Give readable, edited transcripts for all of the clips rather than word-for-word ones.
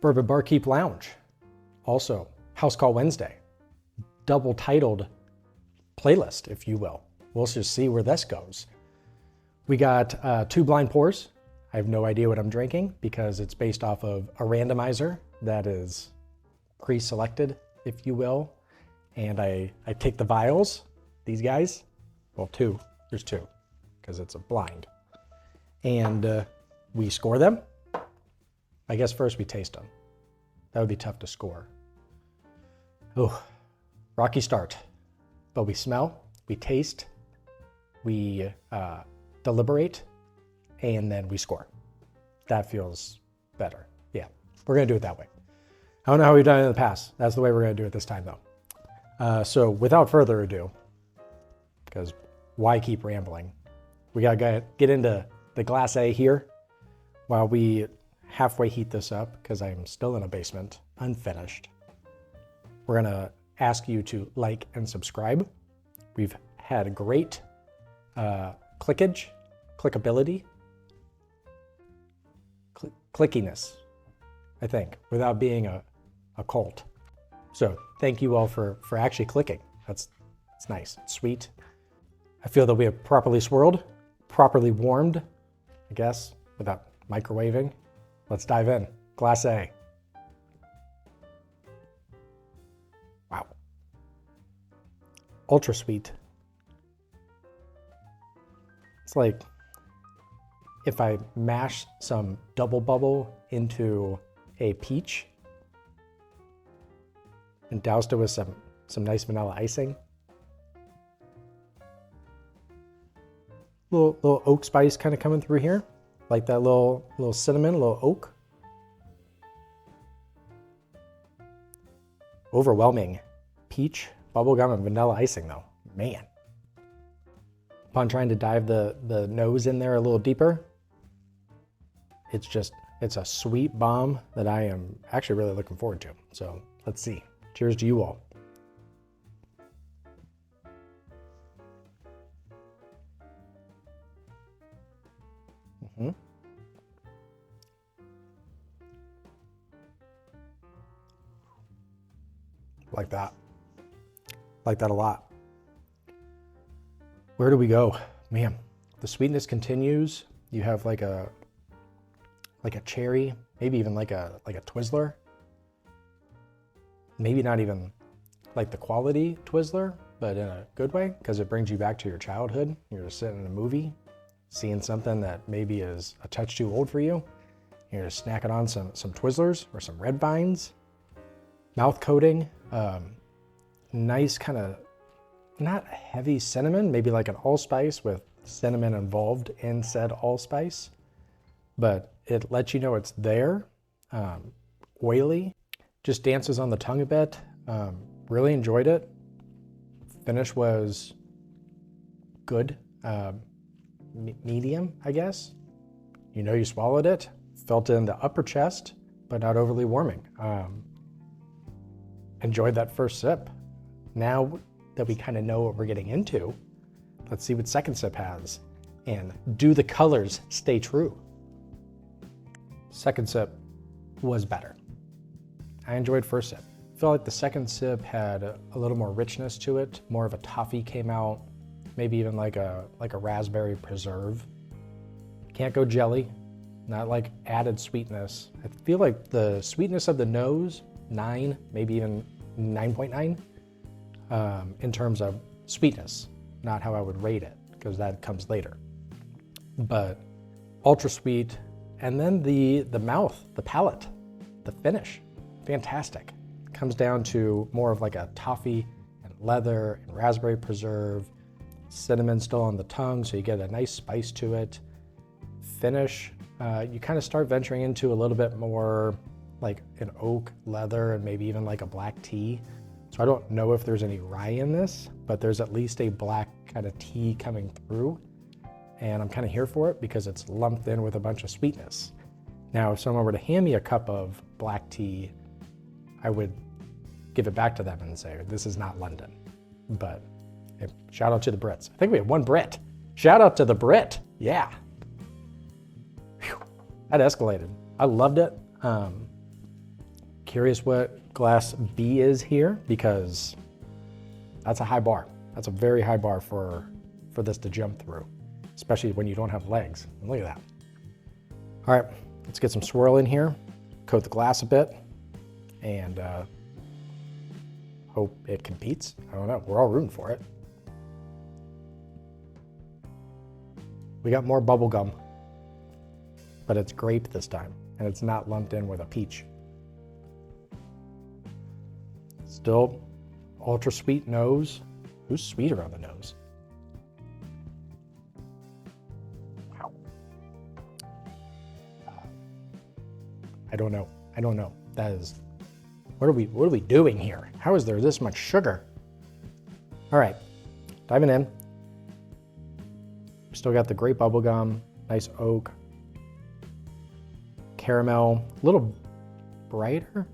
Bourbon Barkeep Lounge. Also, House Call Wednesday. Double titled playlist, if you will. We'll just see where this goes. We got 2 blind pours. I have no idea what I'm drinking because it's based off of a randomizer that is pre-selected, if you will. And I take the vials, these guys, well, 2, there's 2, because it's a blind. And we score them. I guess first we taste them. That would be tough to score. Oh, rocky start. But we smell, we taste, we deliberate, and then we score. That feels better. Yeah, we're gonna do it that way. I don't know how we've done it in the past. That's the way we're gonna do it this time though. So without further ado, because why keep rambling? We gotta get into the Glass A here while we halfway heat this up because I'm still in a basement, unfinished. We're gonna ask you to like and subscribe. We've had great clickability, clickiness, I think, without being a cult. So thank you all for actually clicking. It's nice, it's sweet. I feel that we have properly swirled, properly warmed, I guess, without microwaving. Let's dive in. Glass A. Wow. Ultra sweet. It's like if I mash some double bubble into a peach and doused it with some nice vanilla icing. Little oak spice kind of coming through here. Like that little cinnamon, a little oak. Overwhelming peach, bubblegum, and vanilla icing though. Man. Upon trying to dive the nose in there a little deeper, it's a sweet bomb that I am actually really looking forward to. So let's see. Cheers to you all. Like that. Like that a lot. Where do we go? Man, the sweetness continues. You have like a cherry, maybe even like a Twizzler. Maybe not even like the quality Twizzler, but in a good way, because it brings you back to your childhood. You're just sitting in a movie, seeing something that maybe is a touch too old for you. You're just snacking on some Twizzlers or some red vines. Mouth coating, nice kind of, not heavy cinnamon, maybe like an allspice with cinnamon involved in said allspice, but it lets you know it's there. Oily, just dances on the tongue a bit. Really enjoyed it. Finish was good, medium, I guess. You know you swallowed it, felt it in the upper chest, but not overly warming. Enjoyed that first sip. Now that we kind of know what we're getting into, let's see what second sip has. And do the colors stay true? Second sip was better. I enjoyed first sip. Felt like the second sip had a little more richness to it. More of a toffee came out. Maybe even like a raspberry preserve. Can't go jelly. Not like added sweetness. I feel like the sweetness of the nose, 9, maybe even 9.9 in terms of sweetness, not how I would rate it, because that comes later. But ultra sweet, and then the mouth, the palate, the finish, fantastic. Comes down to more of like a toffee and leather and raspberry preserve, cinnamon still on the tongue, so you get a nice spice to it. Finish, you kind of start venturing into a little bit more like an oak, leather, and maybe even like a black tea. So I don't know if there's any rye in this, but there's at least a black kind of tea coming through. And I'm kind of here for it because it's lumped in with a bunch of sweetness. Now, if someone were to hand me a cup of black tea, I would give it back to them and say, this is not London. But shout out to the Brits. I think we have one Brit. Shout out to the Brit. Yeah. Whew. That escalated. I loved it. curious what glass B is here because that's a high bar. That's a very high bar for this to jump through, especially when you don't have legs. And look at that. All right, let's get some swirl in here, coat the glass a bit, and hope it competes. I don't know, we're all rooting for it. We got more bubble gum, but it's grape this time, and it's not lumped in with a peach. Still ultra sweet nose. Who's sweeter on the nose? Wow. I don't know. That is, what are we doing here? How is there this much sugar? All right, diving in. We still got the grape bubble gum, nice oak, caramel, a little brighter.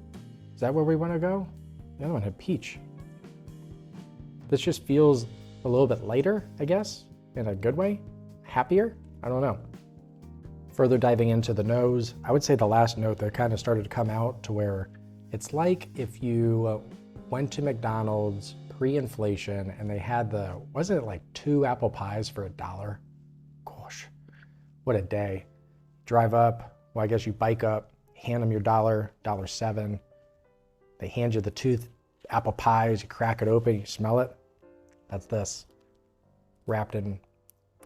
Is that where we want to go? The other one had peach. This just feels a little bit lighter, I guess, in a good way. Happier? I don't know. Further diving into the nose, I would say the last note that kind of started to come out to where it's like if you went to McDonald's pre-inflation and they had wasn't it like 2 apple pies for $1? Gosh, what a day. Drive up, well, I guess you bike up, hand them your $1.07. They hand you the 2 apple pies, you crack it open, you smell it. That's this, wrapped in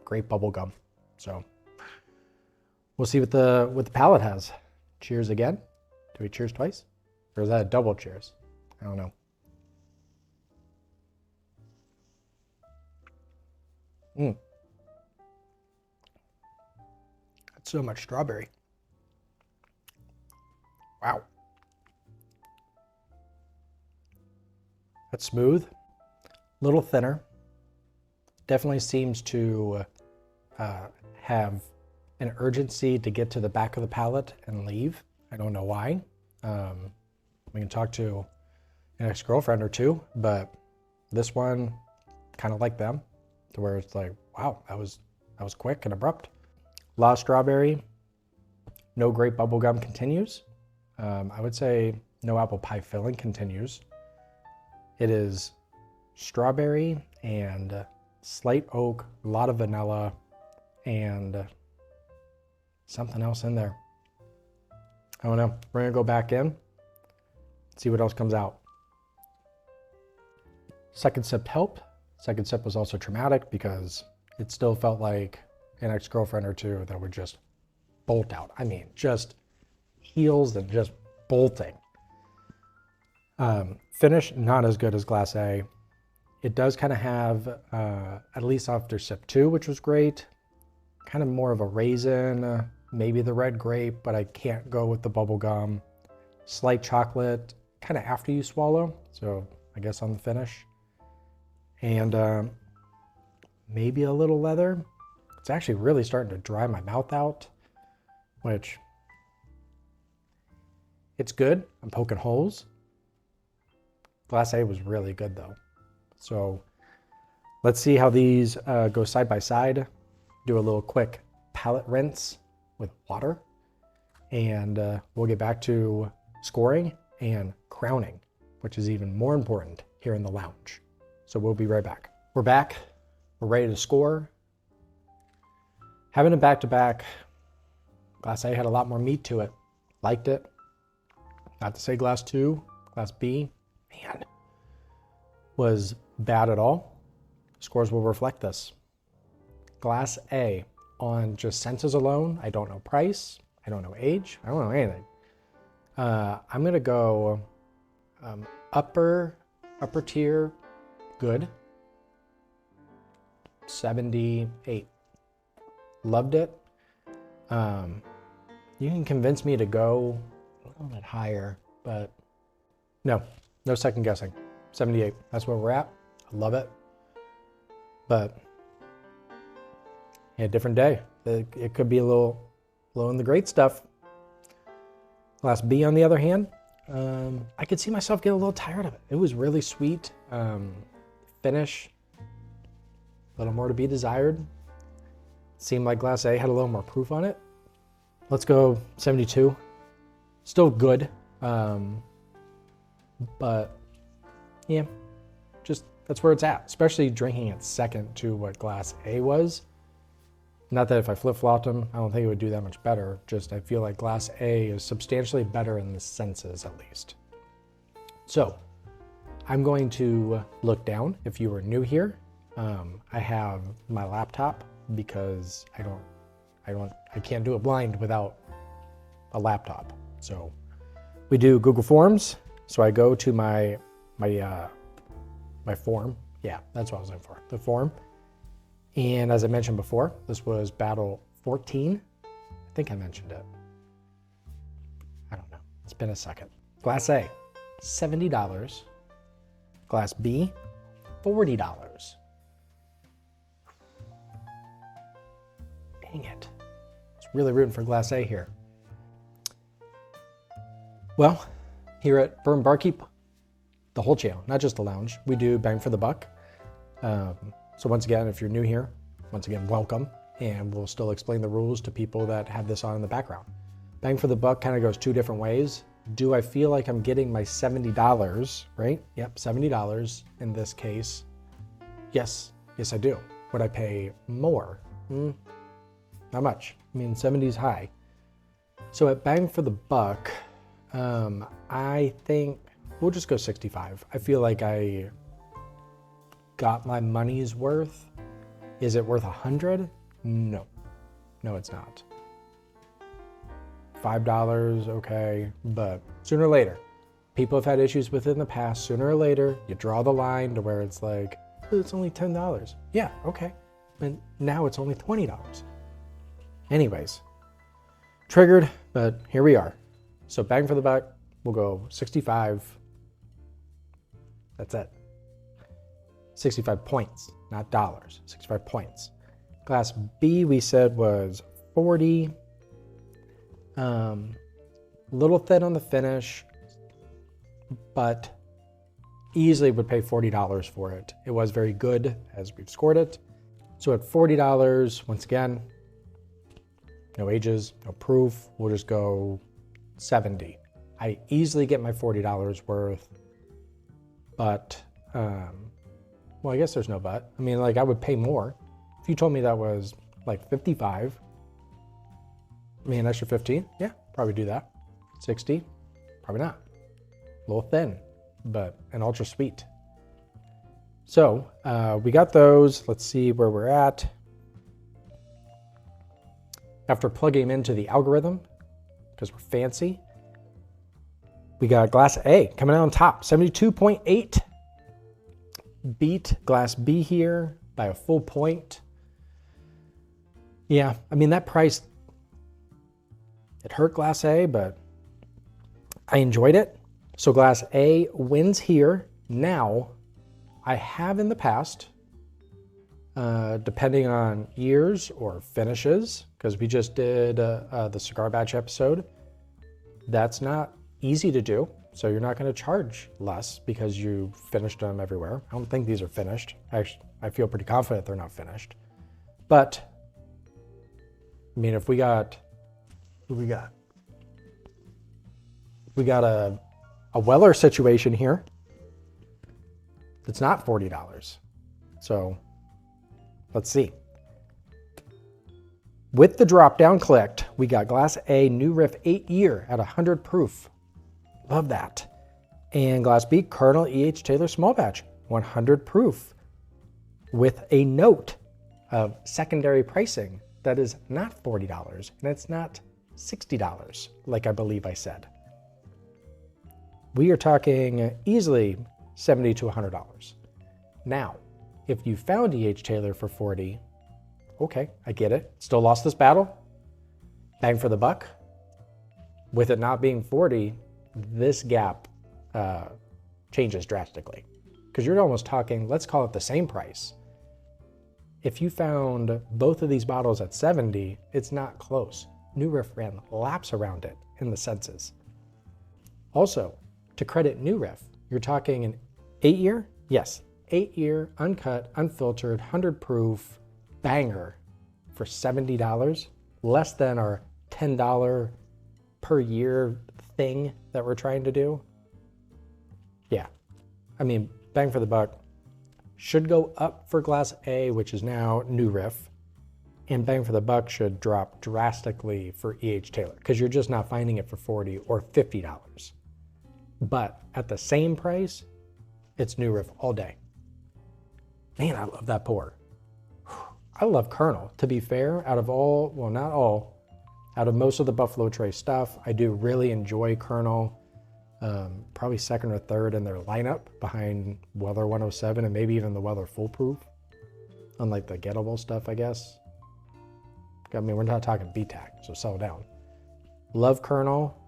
grape bubble gum. So we'll see what the palate has. Cheers again. Do we cheers twice? Or is that a double cheers? I don't know. That's so much strawberry. Wow. That's smooth, a little thinner. Definitely seems to have an urgency to get to the back of the palate and leave. I don't know why. We can talk to an ex-girlfriend or two, but this one kind of like them, to where it's like, wow, that was quick and abrupt. A lot of strawberry, no grape bubble gum continues. I would say no apple pie filling continues. It is strawberry and slight oak, a lot of vanilla, and something else in there. I don't know. We're gonna go back in, see what else comes out. Second sip helped. Second sip was also traumatic because it still felt like an ex-girlfriend or two that would just bolt out. I mean, just heels and just bolting. Finish, not as good as Glass A. It does kind of have, at least after sip 2, which was great, kind of more of a raisin, maybe the red grape, but I can't go with the bubble gum. Slight chocolate, kind of after you swallow, so I guess on the finish. And maybe a little leather. It's actually really starting to dry my mouth out, which, it's good. I'm poking holes. Glass A was really good though. So let's see how these go side by side. Do a little quick palate rinse with water, and we'll get back to scoring and crowning, which is even more important here in the lounge. So we'll be right back. We're back. We're ready to score. Having a back-to-back, Glass A had a lot more meat to it. Liked it. Not to say Glass 2, Glass B, man, was bad at all. Scores will reflect this. Glass A, on just senses alone, I don't know price, I don't know age, I don't know anything. I'm gonna go upper tier, good, 78. Loved it. You can convince me to go a little bit higher, but no second guessing. 78, that's where we're at. I love it. But yeah, different day. It could be a little low in the great stuff. Glass B, on the other hand, I could see myself getting a little tired of it. It was really sweet. Finish, a little more to be desired. Seemed like Glass A had a little more proof on it. Let's go 72. Still good. but yeah, just that's where it's at, especially drinking it second to what Glass A was. Not that if I flip-flopped them, I don't think it would do that much better. Just I feel like Glass A is substantially better in the senses, at least. So I'm going to look down. If you are new here, I have my laptop because I can't do it blind without a laptop. So we do Google Forms. So I go to my form. Yeah, that's what I was looking for, the form. And as I mentioned before, this was battle 14. I think I mentioned it. I don't know. It's been a second. Glass A, $70. Glass B, $40. Dang it. It's really rooting for Glass A here. Well, here at Bourbon Barkeep, the whole channel, not just the lounge, we do bang for the buck. So once again, if you're new here, once again, welcome. And we'll still explain the rules to people that have this on in the background. Bang for the buck kind of goes two different ways. Do I feel like I'm getting my $70, right? Yep, $70 in this case. Yes, I do. Would I pay more? Not much. I mean, 70 is high. So at bang for the buck, I think we'll just go 65. I feel like I got my money's worth. Is it worth 100? No, it's not. $5, okay, but sooner or later, people have had issues with it in the past. Sooner or later, you draw the line to where it's like, oh, it's only $10. Yeah, okay, but now it's only $20. Anyways, triggered, but here we are. So bang for the buck, we'll go 65. That's it. 65 points, not dollars, 65 points. Glass B we said was 40. Little thin on the finish, but easily would pay $40 for it. It was very good as we've scored it. So at $40, once again, no ages, no proof, we'll just go 70. I easily get my $40 worth, but, well, I guess there's no but. I mean, like, I would pay more. If you told me that was like 55, I mean, an extra 15, yeah, probably do that. 60, probably not. A little thin, but an ultra sweet. So we got those. Let's see where we're at. After plugging them into the algorithm, because we're fancy, we got Glass A coming out on top, 72.8. Beat Glass B here by a full point. Yeah, I mean, that price, it hurt Glass A, but I enjoyed it. So Glass A wins here. Now, I have in the past, depending on years or finishes, because we just did the cigar batch episode, that's not easy to do. So you're not going to charge less because you finished them everywhere. I don't think these are finished. Actually, I feel pretty confident they're not finished. But, I mean, if we got, who we got? We got a Weller situation here that's not $40. So let's see. With the drop down clicked, we got Glass A New Riff 8 year at 100 proof. Love that. And Glass B Colonel E.H. Taylor Small Batch, 100 proof, with a note of secondary pricing that is not $40 and it's not $60, like I believe I said. We are talking easily $70 to $100. Now, if you found E.H. Taylor for 40, okay, I get it. Still lost this battle. Bang for the buck. With it not being 40, this gap changes drastically. Because you're almost talking, let's call it the same price. If you found both of these bottles at 70, it's not close. New Riff ran laps around it in the senses. Also, to credit New Riff, you're talking an 8 year? Yes, 8 year, uncut, unfiltered, 100 proof banger for $70, less than our $10 per year thing that we're trying to do. yeah, I mean, bang for the buck. Should go up for Glass A, which is now New Riff, and bang for the buck should drop drastically for E.H. Taylor, because you're just not finding it for $40 or $50. But at the same price, it's New Riff all day. Man, I love that pour. I love Colonel. To be fair, out of all, well, not all, out of most of the Buffalo Trace stuff, I do really enjoy Colonel. Probably second or third in their lineup behind Weller 107 and maybe even the Weller Foolproof. Unlike the gettable stuff, I guess. I mean, we're not talking BTAC, so settle down. Love Colonel.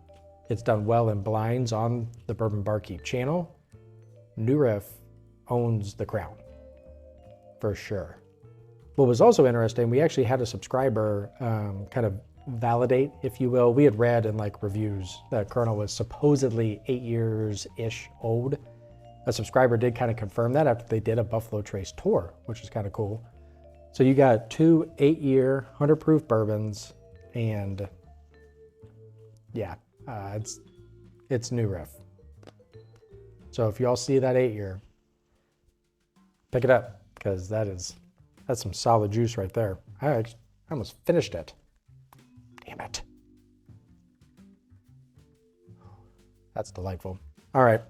It's done well in blinds on the Bourbon Barkeep channel. New Riff owns the crown, for sure. What was also interesting, we actually had a subscriber kind of validate, if you will. We had read in like reviews that Colonel was supposedly 8 years-ish old. A subscriber did kind of confirm that after they did a Buffalo Trace tour, which is kind of cool. So you got 2 8-year 100 proof bourbons, and yeah, it's New Riff. So if y'all see that 8-year, pick it up, because that's some solid juice right there. I almost finished it. Damn it. That's delightful. All right,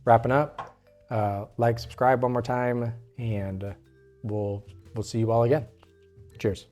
wrapping up. Like, subscribe one more time, and we'll see you all again. Cheers.